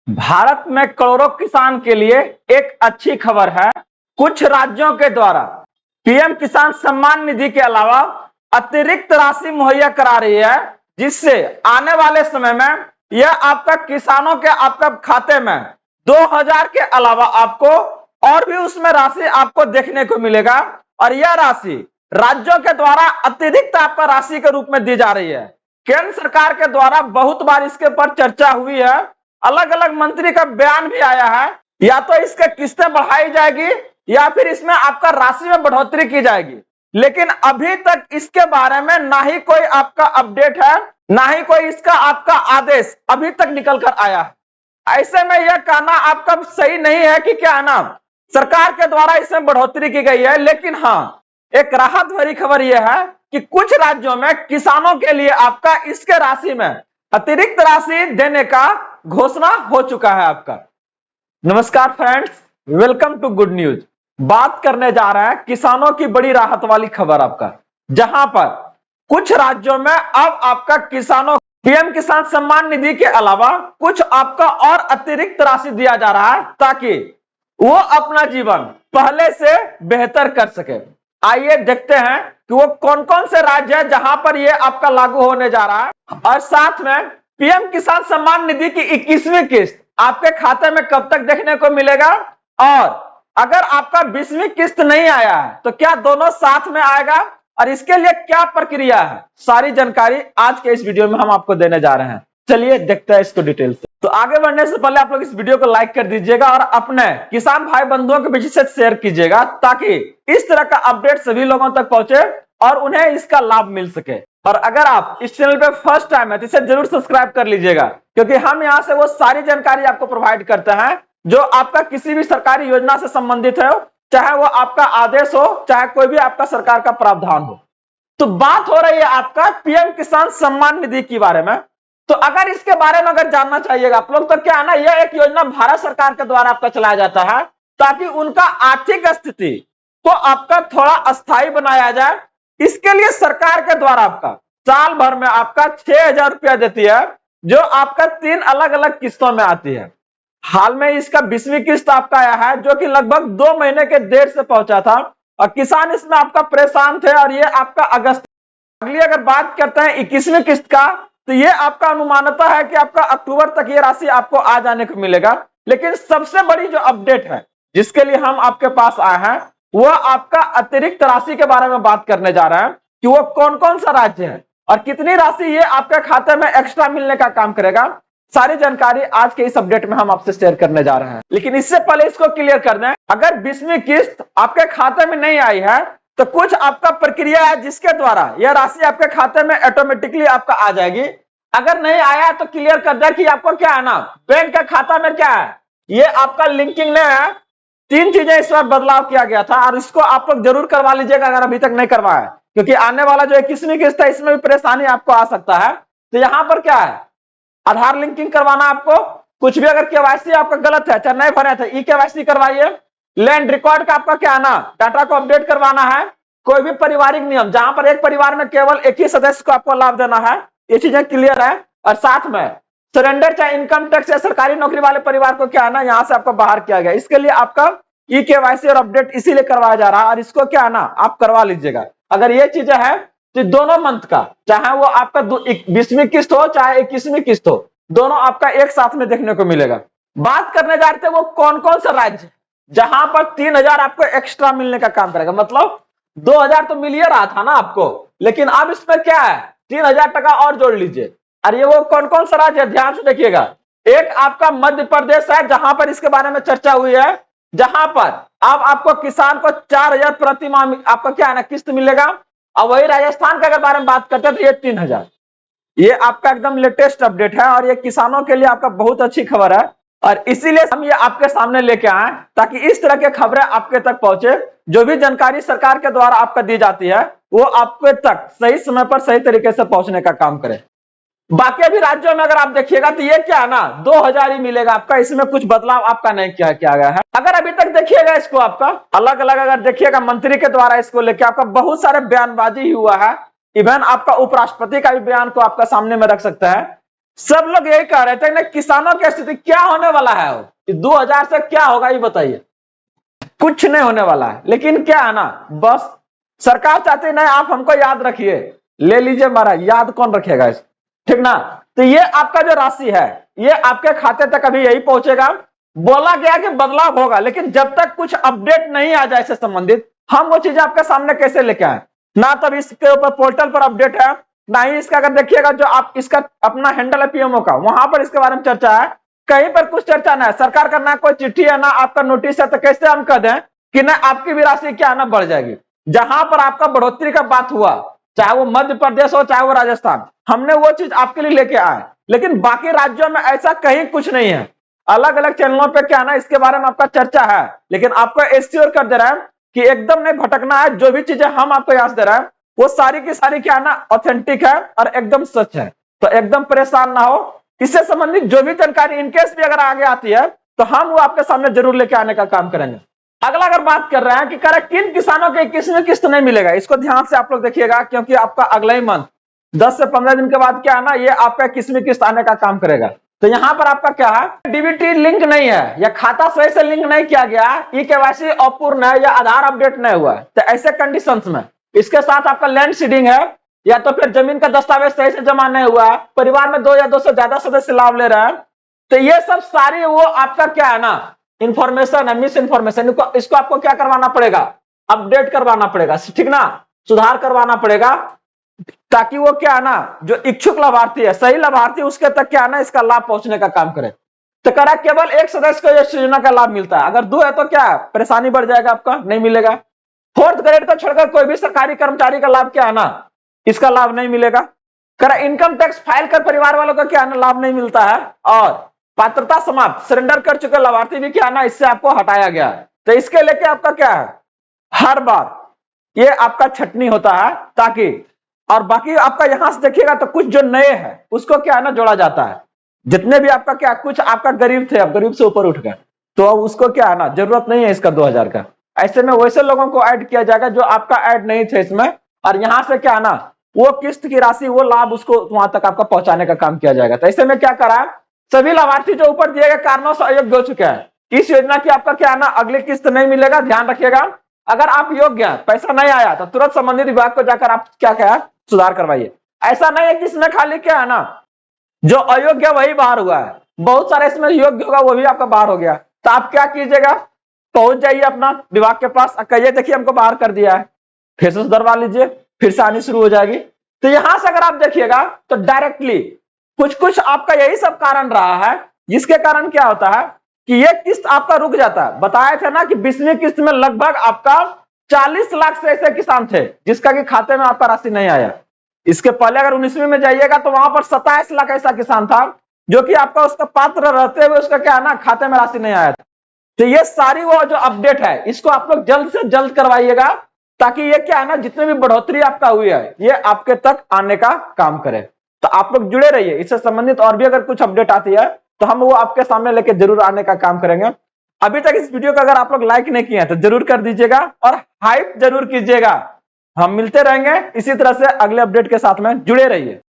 भारत में करोड़ों किसान के लिए एक अच्छी खबर है। कुछ राज्यों के द्वारा पीएम किसान सम्मान निधि के अलावा अतिरिक्त राशि मुहैया करा रही है, जिससे आने वाले समय में यह आपका किसानों के आपका खाते में 2000 के अलावा आपको और भी उसमें राशि आपको देखने को मिलेगा। और यह राशि राज्यों के द्वारा अतिरिक्त आपका राशि के रूप में दी जा रही है। केंद्र सरकार के द्वारा बहुत बार इसके ऊपर चर्चा हुई है, अलग अलग मंत्री का बयान भी आया है। या तो इसके किस्तें बढ़ाई जाएगी या फिर इसमें आपका राशि में बढ़ोतरी की जाएगी, लेकिन अभी तक इसके बारे में ना ही कोई आपका अपडेट है, ना ही कोई इसका आपका आदेश अभी तक निकल कर आया है। ऐसे में यह कहना आपका सही नहीं है कि क्या है ना सरकार के द्वारा इसमें बढ़ोतरी की गई है। लेकिन हाँ, एक राहत भरी खबर यह है कि कुछ राज्यों में किसानों के लिए आपका इसके राशि में अतिरिक्त राशि देने का घोषणा हो चुका है आपका। नमस्कार friends, welcome to good news. बात करने जा रहे हैं किसानों की बड़ी राहत वाली खबर आपका, जहां पर कुछ राज्यों में अब आपका किसानों पीएम किसान सम्मान निधि के अलावा कुछ आपका और अतिरिक्त राशि दिया जा रहा है, ताकि वो अपना जीवन पहले से बेहतर कर सके। आइए देखते हैं कि वो कौन कौन से राज्य है जहां पर ये आपका लागू होने जा रहा है, और साथ में पीएम किसान सम्मान निधि की 21वीं किस्त आपके खाते में कब तक देखने को मिलेगा, और अगर आपका 20वीं किस्त नहीं आया है तो क्या दोनों साथ में आएगा, और इसके लिए क्या प्रक्रिया है, सारी जानकारी आज के इस वीडियो में हम आपको देने जा रहे हैं। चलिए देखते हैं इसको डिटेल से। तो आगे बढ़ने से पहले आप लोग इस वीडियो को लाइक कर दीजिएगा और अपने किसान भाई बंधुओं के बीच से शेयर कीजिएगा, ताकि इस तरह का अपडेट सभी लोगों तक पहुंचे और उन्हें इसका लाभ मिल सके। और अगर आप इस चैनल पे फर्स्ट टाइम है तो इसे जरूर सब्सक्राइब कर लीजिएगा, क्योंकि हम यहाँ से वो सारी जानकारी आपको प्रोवाइड करते हैं जो आपका किसी भी सरकारी योजना से संबंधित है, चाहे वो आपका आदेश हो, चाहे कोई भी आपका सरकार का प्रावधान हो। तो बात हो रही है आपका पीएम किसान सम्मान निधि के बारे में। तो अगर इसके बारे में अगर जानना चाहिएगा आप लोग, तो क्या है ना, यह एक योजना भारत सरकार के द्वारा आपका चलाया जाता है, ताकि उनका आर्थिक स्थिति को आपका थोड़ा अस्थायी बनाया जाए। इसके लिए सरकार के द्वारा आपका साल भर में आपका 6000 रुपया देती है, जो आपका 3 अलग अलग किस्तों में आती है। हाल में इसका 20वीं किस्त आपका आया है, जो कि लगभग 2 महीने के देर से पहुंचा था, और किसान इसमें आपका परेशान थे, और ये आपका अगस्त। अगली अगर बात करते हैं 21वीं किस्त का, तो ये आपका अनुमानता है कि आपका अक्टूबर तक ये राशि आपको आ जाने को मिलेगा। लेकिन सबसे बड़ी जो अपडेट है जिसके लिए हम आपके पास आए हैं, वो आपका अतिरिक्त राशि के बारे में बात करने जा रहे हैं कि वो कौन कौन सा राज्य है और कितनी राशि ये आपके खाते में एक्स्ट्रा मिलने का काम करेगा। सारी जानकारी आज के इस अपडेट में हम आपसे शेयर करने जा रहे हैं। लेकिन इससे पहले इसको क्लियर कर दें, अगर 20वीं किस्त आपके खाते में नहीं आई है तो कुछ आपका प्रक्रिया है जिसके द्वारा यह राशि आपके खाते में ऑटोमेटिकली आपका आ जाएगी। अगर नहीं आया तो क्लियर कर दे कि आपको क्या है ना, बैंक का खाता में क्या है, ये आपका लिंकिंग नहीं है। 3 चीजें इस बार बदलाव किया गया था, और इसको आप लोग जरूर करवा लीजिएगा अगर अभी तक नहीं करवाया, क्योंकि आने वाला जो 21वीं किस्त है इसमें भी परेशानी आपको आ सकता है। तो यहाँ पर क्या है, आधार लिंकिंग करवाना आपको, कुछ भी अगर केवाईसी आपका गलत है, चाहे नहीं भरे थे, ई केवाईसी करवाइए। लैंड रिकॉर्ड का आपका क्या है ना, डाटा को अपडेट करवाना है। कोई भी पारिवारिक नियम जहां पर एक परिवार में केवल एक ही सदस्य को आपको लाभ देना है, ये चीजें क्लियर है। और साथ में सरेंडर चाहे इनकम टैक्स या सरकारी नौकरी वाले परिवार को क्या है ना, यहां से आपको बाहर किया गया। इसके लिए आपका ई केवाईसी और अपडेट इसीलिए करवाया जा रहा है, और इसको क्या है ना आप करवा लीजिएगा। अगर ये चीजें है तो दोनों मंथ का, चाहे वो आपका 20वीं किस्त हो चाहे 21वीं किस्त हो, दोनों आपका एक साथ में देखने को मिलेगा। बात करने जा रहे थे वो कौन कौन सा राज्य जहां पर 3000 आपको एक्स्ट्रा मिलने का काम करेगा। मतलब 2000 तो मिल ही रहा था ना आपको, लेकिन अब इसमें क्या है, 3000 टका और जोड़ लीजिए। अरे वो कौन कौन सा राज्य है, ध्यान से देखिएगा। एक आपका मध्य प्रदेश है, जहां पर इसके बारे में चर्चा हुई है, जहां पर अब आपको किसान को 4000 प्रति माह आपका क्या है ना किस्त मिलेगा। और वही राजस्थान के अगर बारे में बात करते हैं तो ये 3000। ये आपका एकदम लेटेस्ट अपडेट है, और ये किसानों के लिए आपका बहुत अच्छी खबर है, और इसीलिए हम ये आपके सामने लेके आए ताकि इस तरह के खबरें आपके तक पहुंचे। जो भी जानकारी सरकार के द्वारा आपका दी जाती है वो आपके तक सही समय पर सही तरीके से पहुंचने का काम करे। बाकी अभी राज्यों में अगर आप देखिएगा तो ये क्या है ना 2000 ही मिलेगा आपका, इसमें कुछ बदलाव आपका नहीं किया गया है। अगर अभी तक देखिएगा इसको आपका अलग अलग अगर देखिएगा मंत्री के द्वारा इसको लेके आपका बहुत सारे बयानबाजी हुआ है। इवन आपका उपराष्ट्रपति का भी बयान को आपका सामने में रख सकता है। सब लोग यही कह रहे थे ना, किसानों की स्थिति क्या होने वाला है, 2000 से क्या होगा ये बताइए। कुछ नहीं होने वाला है। लेकिन क्या है ना, बस सरकार चाहती नहीं आप हमको याद रखिए, ले लीजिए महाराज, याद कौन रखेगा इस, ठीक ना। तो ये आपका जो राशि है ये आपके खाते तक अभी यही पहुंचेगा। बोला गया कि बदलाव होगा, लेकिन जब तक कुछ अपडेट नहीं आ जाए इससे संबंधित, हम वो चीजें आपके सामने कैसे लेके आए। ना तब इसके ऊपर पोर्टल पर अपडेट है, ना ही इसका अगर देखिएगा जो आप इसका अपना हैंडल है पीएमओ का, वहां पर इसके बारे में चर्चा है। कहीं पर कुछ चर्चा ना है, सरकार का ना कोई चिट्ठी है ना आपका नोटिस है, तो कैसे हम कह दें कि ना आपकी भी राशि क्या है ना बढ़ जाएगी। जहां पर आपका बढ़ोतरी का बात हुआ, चाहे वो मध्य प्रदेश हो चाहे वो राजस्थान, हमने वो चीज आपके लिए लेके आए। लेकिन बाकी राज्यों में ऐसा कहीं कुछ नहीं है। अलग अलग चैनलों पे क्या ना इसके बारे में आपका चर्चा है, लेकिन आपको एश्योर कर दे रहा है कि एकदम नहीं भटकना है। जो भी चीजें हम आपको याद दे रहे हैं वो सारी की सारी क्या ना ऑथेंटिक है और एकदम सच है। तो एकदम परेशान ना हो, इससे संबंधित जो भी जानकारी इनकेस भी अगर आगे आती है तो हम वो आपके सामने जरूर लेके आने का काम करेंगे। अगला अगर बात कर रहे हैं कि किन किसानों के किसमें किस्त नहीं मिलेगा, इसको ध्यान से आप लोग देखिएगा, क्योंकि आपका अगला ही मंथ 10 से 15 दिन के बाद क्या है ना ये आपका किसमें किस्त आने का काम करेगा। तो यहाँ पर आपका क्या है, डीबीटी लिंक नहीं है या खाता सही से लिंक नहीं किया गया, ई केवाईसी अपूर्ण है या आधार अपडेट नहीं हुआ है, तो ऐसे कंडीशंस में इसके साथ आपका लैंड सीडिंग है या तो फिर जमीन का दस्तावेज सही से जमा नहीं हुआ, परिवार में 2 या 2 से ज्यादा सदस्य लाभ ले रहे हैं, तो ये सब सारी वो आपका क्या है ना इंफॉर्मेशन है, मिस इन्फॉर्मेशन, इसको आपको क्या करवाना पड़ेगा, अपडेट करवाना पड़ेगा, ठीक ना, सुधार करवाना पड़ेगा, ताकि वो क्या है ना जो इच्छुक लाभार्थी है, सही लाभार्थी उसके तक क्या है ना इसका लाभ पहुंचने का काम करे। तो करा केवल एक सदस्य को इस योजना का लाभ मिलता है, अगर 2 है तो क्या परेशानी बढ़ जाएगा, आपका नहीं मिलेगा। 4th ग्रेड को छोड़कर कोई भी सरकारी कर्मचारी का लाभ क्या है ना इसका लाभ नहीं मिलेगा। करा इनकम टैक्स फाइल कर परिवार वालों का क्या है ना लाभ नहीं मिलता है, और पात्रता समाप्त सरेंडर कर चुके लाभार्थी भी क्या है ना इससे आपको हटाया गया है। तो इसके लेके आपका क्या है, हर बार ये आपका छटनी होता है, ताकि और बाकी आपका यहां से देखिएगा तो कुछ जो नए हैं उसको क्या है ना जोड़ा जाता है। जितने भी आपका क्या कुछ आपका गरीब थे, अब गरीब से ऊपर उठ गए, तो अब उसको क्या है ना जरूरत नहीं है इसका 2000 का, ऐसे में वैसे लोगों को ऐड किया जाएगा जो आपका ऐड नहीं थे इसमें, और यहां से क्या है ना वो किस्त की राशि वो लाभ उसको वहां तक आपका पहुंचाने का काम किया जाएगा। तो ऐसे में क्या करा, सभी लाभार्थी जो ऊपर दिए गए कारणों से अयोग्य हो चुके हैं, इस योजना की आपका क्या है ना अगली किस्त नहीं मिलेगा। ध्यान रखिएगा, अगर आप योग्य हैं, पैसा नहीं आया तो तुरंत संबंधित विभाग को जाकर आप क्या सुधार करवाइए। ऐसा नहीं है कि इसमें खाली क्या है ना जो अयोग्य वही बाहर हुआ है, बहुत सारे इसमें योग्य होगा वो भी आपका बाहर हो गया। तो आप क्या कीजिएगा, पहुंच जाइए अपना विभाग के पास, कहिए देखिए हमको बाहर कर दिया है, फिर से सुधरवा लीजिए, फिर से आनी शुरू हो जाएगी। तो यहां से अगर आप देखिएगा तो डायरेक्टली कुछ कुछ आपका यही सब कारण रहा है, जिसके कारण क्या होता है कि ये किस्त आपका रुक जाता है। बताया था ना कि 20वीं किस्त में लगभग आपका 40 लाख से ऐसे किसान थे जिसका कि खाते में आपका राशि नहीं आया। इसके पहले अगर 19वीं में जाइएगा तो वहां पर 27 लाख ऐसा किसान था जो कि आपका उसका पात्र रहते हुए उसका क्या है ना खाते में राशि नहीं आया था। तो ये सारी वो जो अपडेट है इसको आप लोग जल्द से जल्द करवाइएगा, ताकि ये क्या है ना जितने भी बढ़ोतरी आपका हुई है ये आपके तक आने का काम करे। तो आप लोग जुड़े रहिए, इससे संबंधित और भी अगर कुछ अपडेट आती है तो हम वो आपके सामने लेके जरूर आने का काम करेंगे। अभी तक इस वीडियो को अगर आप लोग लाइक नहीं किए हैं तो जरूर कर दीजिएगा और हाइप जरूर कीजिएगा। हम मिलते रहेंगे इसी तरह से अगले अपडेट के साथ में, जुड़े रहिए।